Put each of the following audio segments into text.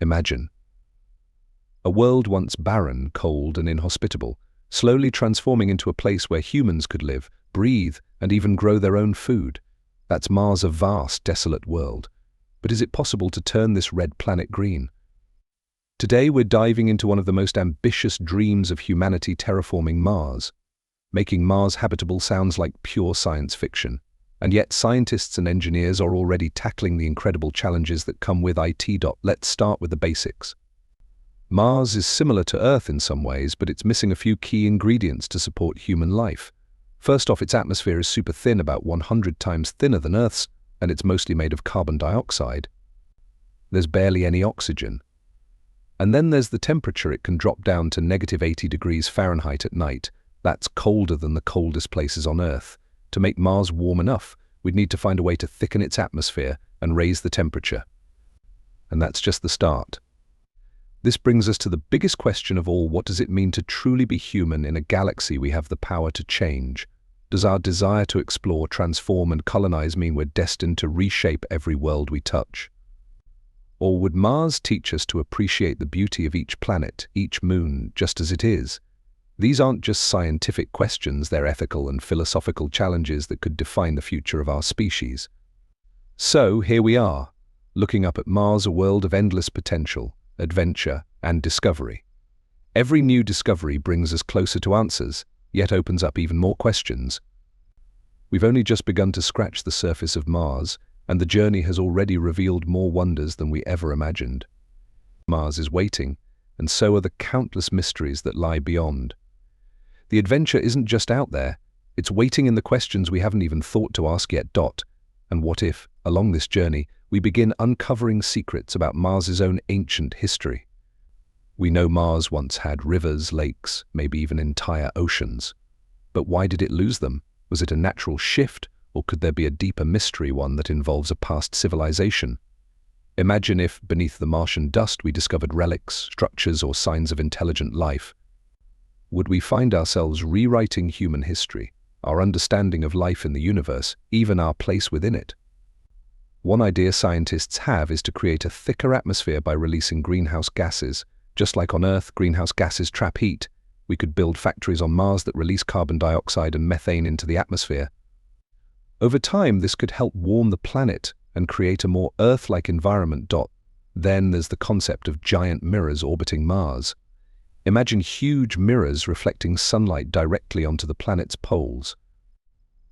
Imagine a world once barren, cold, and inhospitable, slowly transforming into a place where humans could live, breathe, and even grow their own food. That's Mars, a vast, desolate world. But is it possible to turn this red planet green? Today we're diving into one of the most ambitious dreams of humanity, terraforming Mars. Making Mars habitable sounds like pure science fiction, and yet scientists and engineers are already tackling the incredible challenges that come with it. Let's start with the basics. Mars is similar to Earth in some ways, but it's missing a few key ingredients to support human life. First off, its atmosphere is super thin, about 100 times thinner than Earth's, and it's mostly made of carbon dioxide. There's barely any oxygen. And then there's the temperature. It can drop down to -80 degrees Fahrenheit at night. That's colder than the coldest places on Earth. To make Mars warm enough, we'd need to find a way to thicken its atmosphere and raise the temperature. And that's just the start. This brings us to the biggest question of all: what does it mean to truly be human in a galaxy we have the power to change? Does our desire to explore, transform, and colonize mean we're destined to reshape every world we touch? Or would Mars teach us to appreciate the beauty of each planet, each moon, just as it is? These aren't just scientific questions, they're ethical and philosophical challenges that could define the future of our species. So, here we are, looking up at Mars, a world of endless potential, adventure, and discovery. Every new discovery brings us closer to answers, yet opens up even more questions. We've only just begun to scratch the surface of Mars, and the journey has already revealed more wonders than we ever imagined. Mars is waiting, and so are the countless mysteries that lie beyond. The adventure isn't just out there, it's waiting in the questions we haven't even thought to ask yet. And what if, along this journey, we begin uncovering secrets about Mars's own ancient history? We know Mars once had rivers, lakes, maybe even entire oceans. But why did it lose them? Was it a natural shift? Or could there be a deeper mystery, one that involves a past civilization? Imagine if, beneath the Martian dust, we discovered relics, structures, or signs of intelligent life. Would we find ourselves rewriting human history, our understanding of life in the universe, even our place within it? One idea scientists have is to create a thicker atmosphere by releasing greenhouse gases. Just like on Earth, greenhouse gases trap heat. We could build factories on Mars that release carbon dioxide and methane into the atmosphere. Over time, this could help warm the planet and create a more Earth-like environment. Then there's the concept of giant mirrors orbiting Mars. Imagine huge mirrors reflecting sunlight directly onto the planet's poles.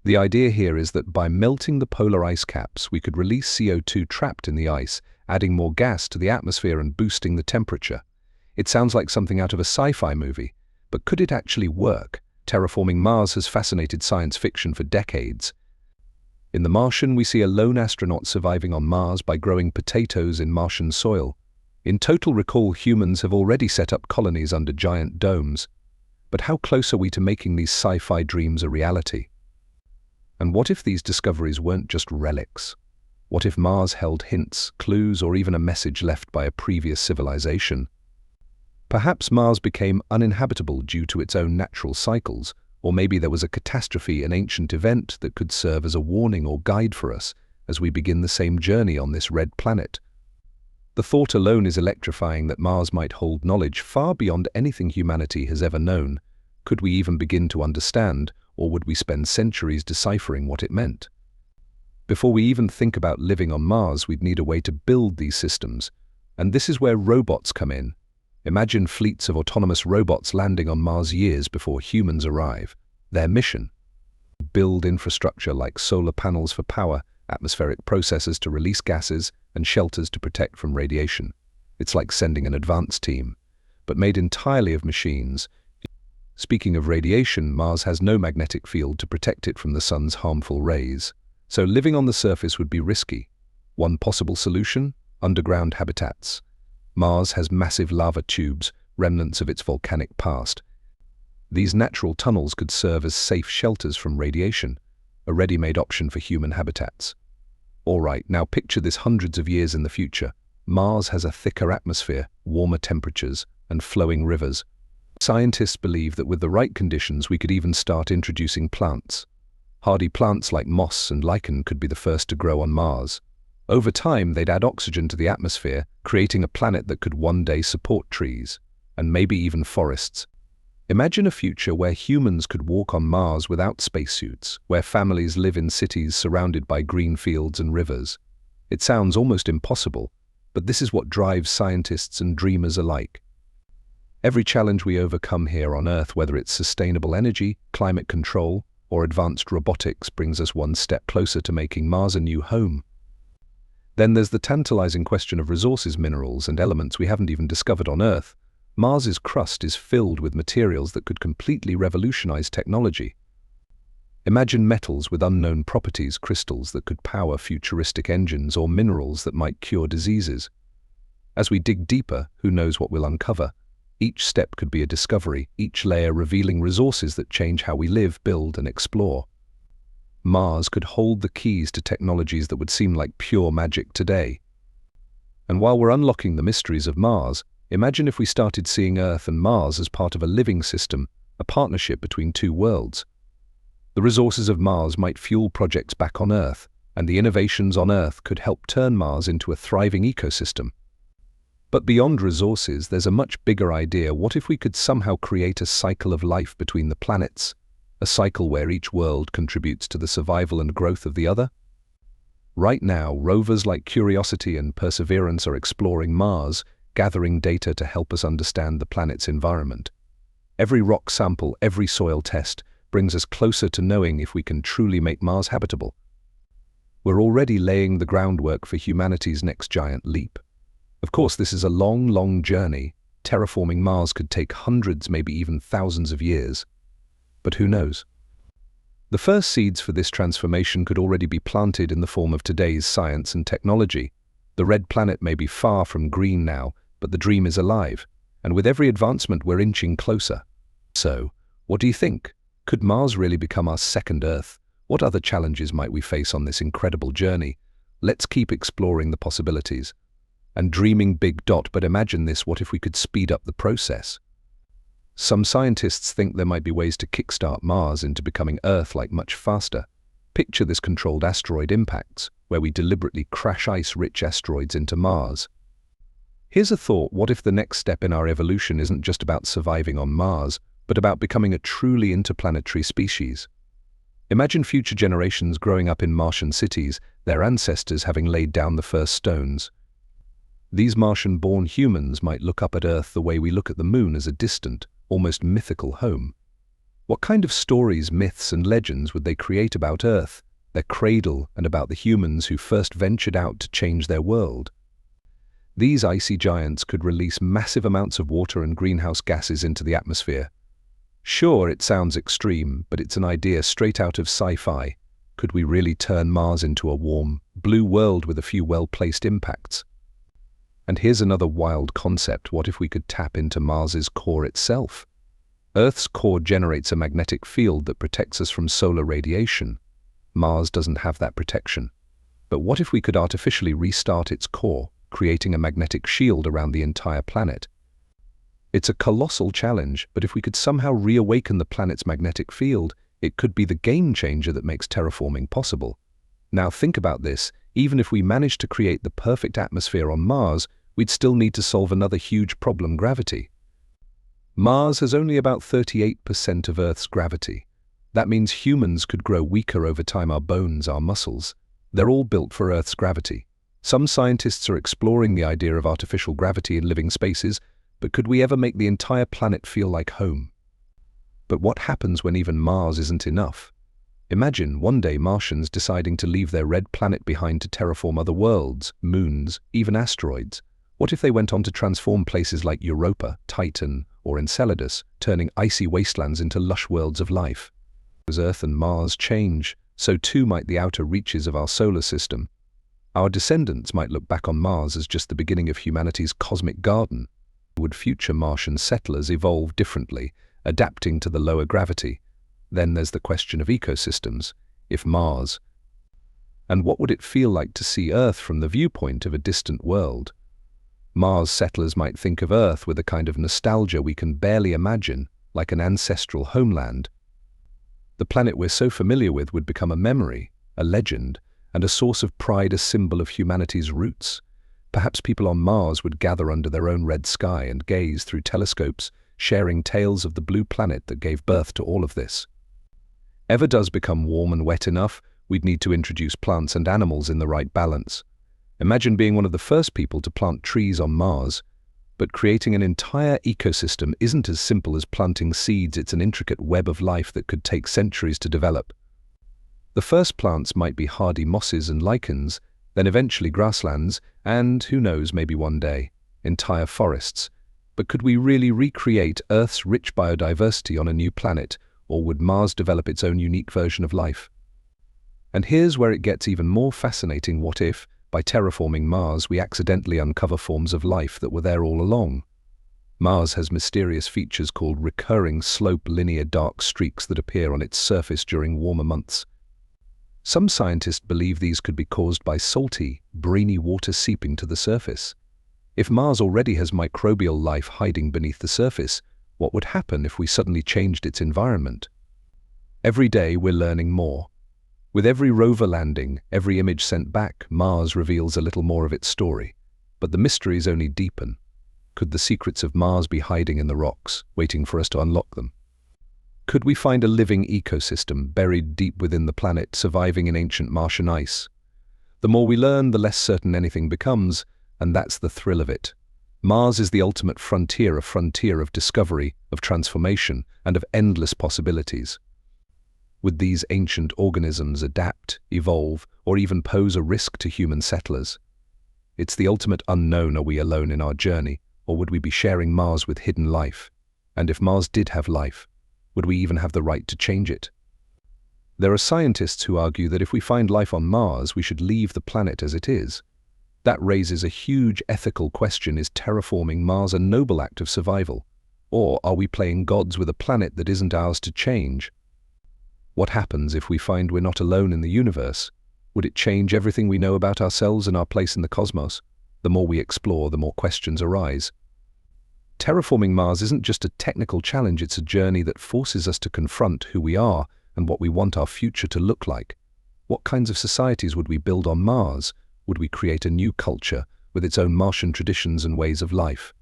The idea here is that by melting the polar ice caps, we could release CO2 trapped in the ice, adding more gas to the atmosphere and boosting the temperature. It sounds like something out of a sci-fi movie, but could it actually work? Terraforming Mars has fascinated science fiction for decades. In The Martian, we see a lone astronaut surviving on Mars by growing potatoes in Martian soil. In Total Recall, humans have already set up colonies under giant domes. But how close are we to making these sci-fi dreams a reality? And what if these discoveries weren't just relics? What if Mars held hints, clues, or even a message left by a previous civilization? Perhaps Mars became uninhabitable due to its own natural cycles, or maybe there was a catastrophe, an ancient event that could serve as a warning or guide for us as we begin the same journey on this red planet. The thought alone is electrifying that Mars might hold knowledge far beyond anything humanity has ever known. Could we even begin to understand, or would we spend centuries deciphering what it meant? Before we even think about living on Mars, we'd need a way to build these systems. And this is where robots come in. Imagine fleets of autonomous robots landing on Mars years before humans arrive. Their mission: build infrastructure like solar panels for power, atmospheric processors to release gases, and shelters to protect from radiation. It's like sending an advance team, but made entirely of machines. Speaking of radiation, Mars has no magnetic field to protect it from the sun's harmful rays. So living on the surface would be risky. One possible solution: underground habitats. Mars has massive lava tubes, remnants of its volcanic past. These natural tunnels could serve as safe shelters from radiation, a ready-made option for human habitats. All right, now picture this hundreds of years in the future. Mars has a thicker atmosphere, warmer temperatures, and flowing rivers. Scientists believe that with the right conditions, we could even start introducing plants. Hardy plants like moss and lichen could be the first to grow on Mars. Over time, they'd add oxygen to the atmosphere, creating a planet that could one day support trees, and maybe even forests. Imagine a future where humans could walk on Mars without spacesuits, where families live in cities surrounded by green fields and rivers. It sounds almost impossible, but this is what drives scientists and dreamers alike. Every challenge we overcome here on Earth, whether it's sustainable energy, climate control, or advanced robotics, brings us one step closer to making Mars a new home. Then there's the tantalizing question of resources, minerals, and elements we haven't even discovered on Earth. Mars's crust is filled with materials that could completely revolutionize technology. Imagine metals with unknown properties, crystals that could power futuristic engines, or minerals that might cure diseases. As we dig deeper, who knows what we'll uncover? Each step could be a discovery, each layer revealing resources that change how we live, build, and explore. Mars could hold the keys to technologies that would seem like pure magic today. And while we're unlocking the mysteries of Mars, imagine if we started seeing Earth and Mars as part of a living system, a partnership between two worlds. The resources of Mars might fuel projects back on Earth, and the innovations on Earth could help turn Mars into a thriving ecosystem. But beyond resources, there's a much bigger idea. What if we could somehow create a cycle of life between the planets? A cycle where each world contributes to the survival and growth of the other? Right now, rovers like Curiosity and Perseverance are exploring Mars, gathering data to help us understand the planet's environment. Every rock sample, every soil test, brings us closer to knowing if we can truly make Mars habitable. We're already laying the groundwork for humanity's next giant leap. Of course, this is a long, long journey. Terraforming Mars could take hundreds, maybe even thousands of years. But who knows? The first seeds for this transformation could already be planted in the form of today's science and technology. The red planet may be far from green now, but the dream is alive, and with every advancement we're inching closer. So, what do you think? Could Mars really become our second Earth? What other challenges might we face on this incredible journey? Let's keep exploring the possibilities. And dreaming big. But imagine this, what if we could speed up the process? Some scientists think there might be ways to kickstart Mars into becoming Earth-like much faster. Picture this: controlled asteroid impacts, where we deliberately crash ice-rich asteroids into Mars. Here's a thought: what if the next step in our evolution isn't just about surviving on Mars, but about becoming a truly interplanetary species? Imagine future generations growing up in Martian cities, their ancestors having laid down the first stones. These Martian-born humans might look up at Earth the way we look at the Moon, as a distant, almost mythical home. What kind of stories, myths, and legends would they create about Earth, their cradle, and about the humans who first ventured out to change their world? These icy giants could release massive amounts of water and greenhouse gases into the atmosphere. Sure, it sounds extreme, but it's an idea straight out of sci-fi. Could we really turn Mars into a warm, blue world with a few well-placed impacts? And here's another wild concept: what if we could tap into Mars's core itself? Earth's core generates a magnetic field that protects us from solar radiation. Mars doesn't have that protection. But what if we could artificially restart its core, creating a magnetic shield around the entire planet? It's a colossal challenge, but if we could somehow reawaken the planet's magnetic field, it could be the game changer that makes terraforming possible. Now think about this: even if we managed to create the perfect atmosphere on Mars, we'd still need to solve another huge problem: gravity. Mars has only about 38% of Earth's gravity. That means humans could grow weaker over time. Our bones, our muscles, they're all built for Earth's gravity. Some scientists are exploring the idea of artificial gravity in living spaces, but could we ever make the entire planet feel like home? But what happens when even Mars isn't enough? Imagine one day Martians deciding to leave their red planet behind to terraform other worlds, moons, even asteroids. What if they went on to transform places like Europa, Titan, or Enceladus, turning icy wastelands into lush worlds of life? As Earth and Mars change, so too might the outer reaches of our solar system. Our descendants might look back on Mars as just the beginning of humanity's cosmic garden. Would future Martian settlers evolve differently, adapting to the lower gravity? Then there's the question of ecosystems. If Mars, and what would it feel like to see Earth from the viewpoint of a distant world? Mars settlers might think of Earth with a kind of nostalgia we can barely imagine, like an ancestral homeland. The planet we're so familiar with would become a memory, a legend, and a source of pride, a symbol of humanity's roots. Perhaps people on Mars would gather under their own red sky and gaze through telescopes, sharing tales of the blue planet that gave birth to all of this. Ever does become warm and wet enough, we'd need to introduce plants and animals in the right balance. Imagine being one of the first people to plant trees on Mars. But creating an entire ecosystem isn't as simple as planting seeds. It's an intricate web of life that could take centuries to develop. The first plants might be hardy mosses and lichens, then eventually grasslands, and, who knows, maybe one day, entire forests. But could we really recreate Earth's rich biodiversity on a new planet, or would Mars develop its own unique version of life? And here's where it gets even more fascinating. What if, by terraforming Mars, we accidentally uncover forms of life that were there all along? Mars has mysterious features called recurring slope linear dark streaks that appear on its surface during warmer months. Some scientists believe these could be caused by salty, briny water seeping to the surface. If Mars already has microbial life hiding beneath the surface, what would happen if we suddenly changed its environment? Every day we're learning more. With every rover landing, every image sent back, Mars reveals a little more of its story. But the mysteries only deepen. Could the secrets of Mars be hiding in the rocks, waiting for us to unlock them? Could we find a living ecosystem buried deep within the planet, surviving in ancient Martian ice? The more we learn, the less certain anything becomes, and that's the thrill of it. Mars is the ultimate frontier, a frontier of discovery, of transformation, and of endless possibilities. Would these ancient organisms adapt, evolve, or even pose a risk to human settlers? It's the ultimate unknown. Are we alone in our journey, or would we be sharing Mars with hidden life? And if Mars did have life, would we even have the right to change it? There are scientists who argue that if we find life on Mars, we should leave the planet as it is. That raises a huge ethical question. Is terraforming Mars a noble act of survival? Or are we playing gods with a planet that isn't ours to change? What happens if we find we're not alone in the universe? Would it change everything we know about ourselves and our place in the cosmos? The more we explore, the more questions arise. Terraforming Mars isn't just a technical challenge, it's a journey that forces us to confront who we are and what we want our future to look like. What kinds of societies would we build on Mars? Would we create a new culture with its own Martian traditions and ways of life?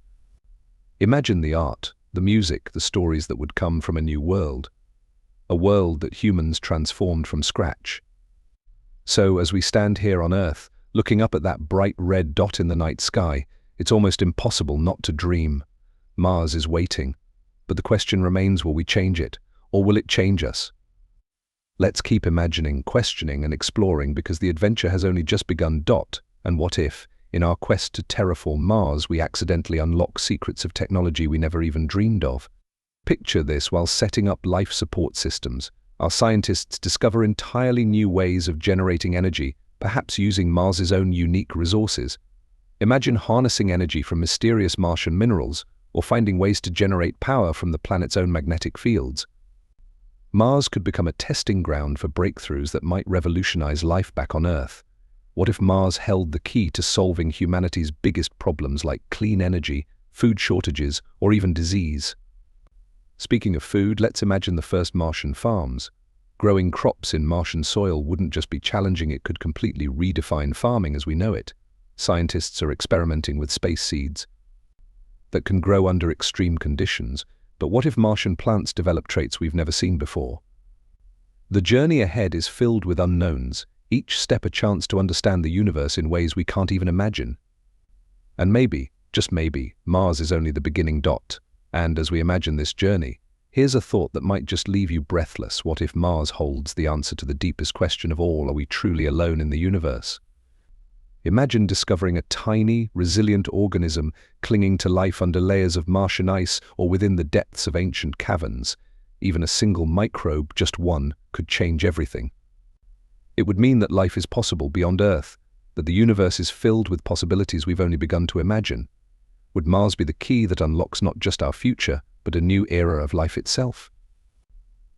Imagine the art, the music, the stories that would come from a new world. A world that humans transformed from scratch. So, as we stand here on Earth, looking up at that bright red dot in the night sky, it's almost impossible not to dream. Mars is waiting, but the question remains, will we change it, or will it change us? Let's keep imagining, questioning, and exploring, because the adventure has only just begun. And what if, in our quest to terraform Mars, we accidentally unlock secrets of technology we never even dreamed of? Picture this: while setting up life support systems, our scientists discover entirely new ways of generating energy, perhaps using Mars's own unique resources. Imagine harnessing energy from mysterious Martian minerals, or finding ways to generate power from the planet's own magnetic fields. Mars could become a testing ground for breakthroughs that might revolutionize life back on Earth. What if Mars held the key to solving humanity's biggest problems, like clean energy, food shortages, or even disease? Speaking of food, let's imagine the first Martian farms. Growing crops in Martian soil wouldn't just be challenging, it could completely redefine farming as we know it. Scientists are experimenting with space seeds that can grow under extreme conditions. But what if Martian plants develop traits we've never seen before? The journey ahead is filled with unknowns, each step a chance to understand the universe in ways we can't even imagine. And maybe, just maybe, Mars is only the beginning. And as we imagine this journey, here's a thought that might just leave you breathless. What if Mars holds the answer to the deepest question of all? Are we truly alone in the universe? Imagine discovering a tiny, resilient organism clinging to life under layers of Martian ice or within the depths of ancient caverns. Even a single microbe, just one, could change everything. It would mean that life is possible beyond Earth, that the universe is filled with possibilities we've only begun to imagine. Would Mars be the key that unlocks not just our future, but a new era of life itself?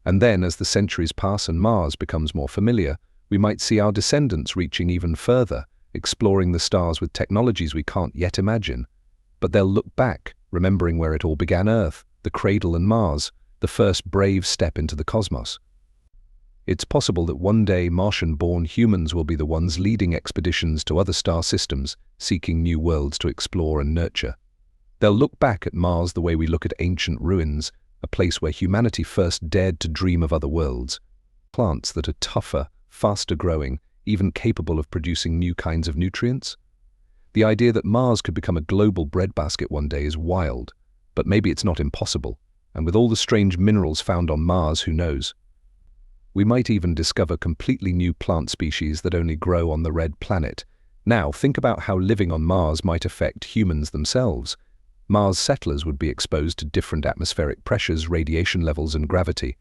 And then, as the centuries pass and Mars becomes more familiar, we might see our descendants reaching even further, exploring the stars with technologies we can't yet imagine. But they'll look back, remembering where it all began: Earth, the cradle, and Mars, the first brave step into the cosmos. It's possible that one day Martian-born humans will be the ones leading expeditions to other star systems, seeking new worlds to explore and nurture. They'll look back at Mars the way we look at ancient ruins, a place where humanity first dared to dream of other worlds. Plants that are tougher, faster growing, even capable of producing new kinds of nutrients. The idea that Mars could become a global breadbasket one day is wild, but maybe it's not impossible, and with all the strange minerals found on Mars, who knows? We might even discover completely new plant species that only grow on the red planet. Now, think about how living on Mars might affect humans themselves. Mars settlers would be exposed to different atmospheric pressures, radiation levels, and gravity.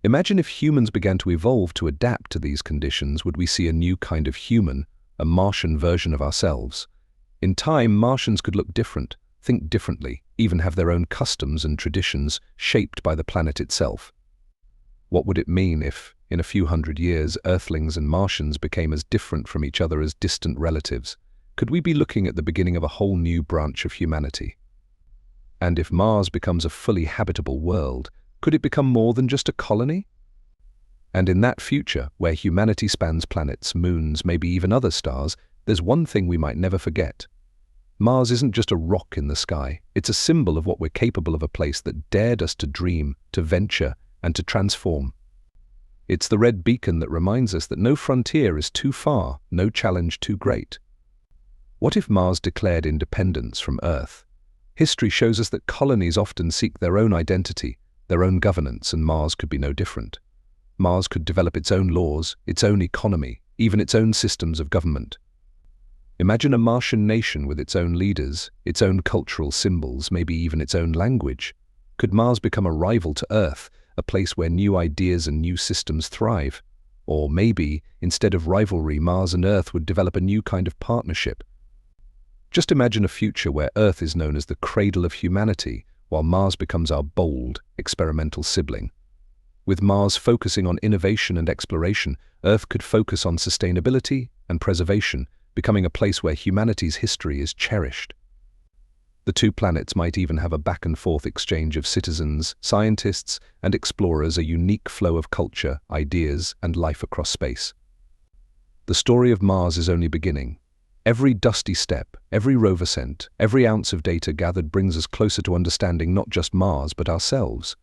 Imagine if humans began to evolve to adapt to these conditions. Would we see a new kind of human, a Martian version of ourselves? In time, Martians could look different, think differently, even have their own customs and traditions shaped by the planet itself. What would it mean if, in a few hundred years, Earthlings and Martians became as different from each other as distant relatives? Could we be looking at the beginning of a whole new branch of humanity? And if Mars becomes a fully habitable world, could it become more than just a colony? And in that future, where humanity spans planets, moons, maybe even other stars, there's one thing we might never forget. Mars isn't just a rock in the sky. It's a symbol of what we're capable of, a place that dared us to dream, to venture, and to transform. It's the red beacon that reminds us that no frontier is too far, no challenge too great. What if Mars declared independence from Earth? History shows us that colonies often seek their own identity, their own governance, and Mars could be no different. Mars could develop its own laws, its own economy, even its own systems of government. Imagine a Martian nation with its own leaders, its own cultural symbols, maybe even its own language. Could Mars become a rival to Earth, a place where new ideas and new systems thrive? Or maybe, instead of rivalry, Mars and Earth would develop a new kind of partnership. Just imagine a future where Earth is known as the cradle of humanity, while Mars becomes our bold, experimental sibling. With Mars focusing on innovation and exploration, Earth could focus on sustainability and preservation, becoming a place where humanity's history is cherished. The two planets might even have a back-and-forth exchange of citizens, scientists, and explorers, a unique flow of culture, ideas, and life across space. The story of Mars is only beginning. Every dusty step, every rover sent, every ounce of data gathered brings us closer to understanding not just Mars, but ourselves.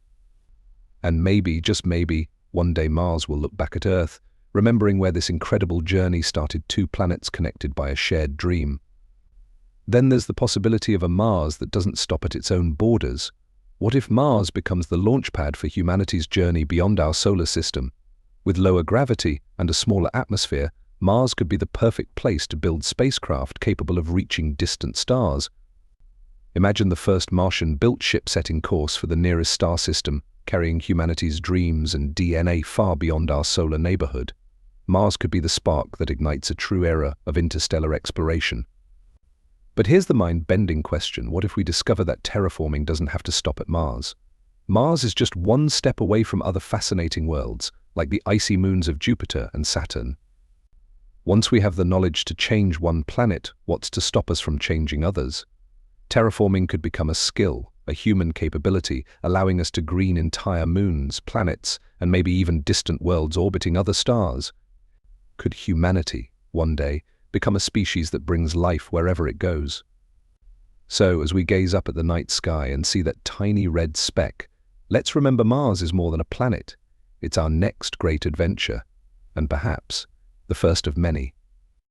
And maybe, just maybe, one day Mars will look back at Earth, remembering where this incredible journey started, two planets connected by a shared dream. Then there's the possibility of a Mars that doesn't stop at its own borders. What if Mars becomes the launchpad for humanity's journey beyond our solar system? With lower gravity and a smaller atmosphere, Mars could be the perfect place to build spacecraft capable of reaching distant stars. Imagine the first Martian-built ship setting course for the nearest star system, carrying humanity's dreams and DNA far beyond our solar neighborhood. Mars could be the spark that ignites a true era of interstellar exploration. But here's the mind-bending question: what if we discover that terraforming doesn't have to stop at Mars? Mars is just one step away from other fascinating worlds, like the icy moons of Jupiter and Saturn. Once we have the knowledge to change one planet, what's to stop us from changing others? Terraforming could become a skill, a human capability, allowing us to green entire moons, planets, and maybe even distant worlds orbiting other stars. Could humanity, one day, become a species that brings life wherever it goes? So, as we gaze up at the night sky and see that tiny red speck, let's remember Mars is more than a planet. It's our next great adventure, and perhaps the first of many.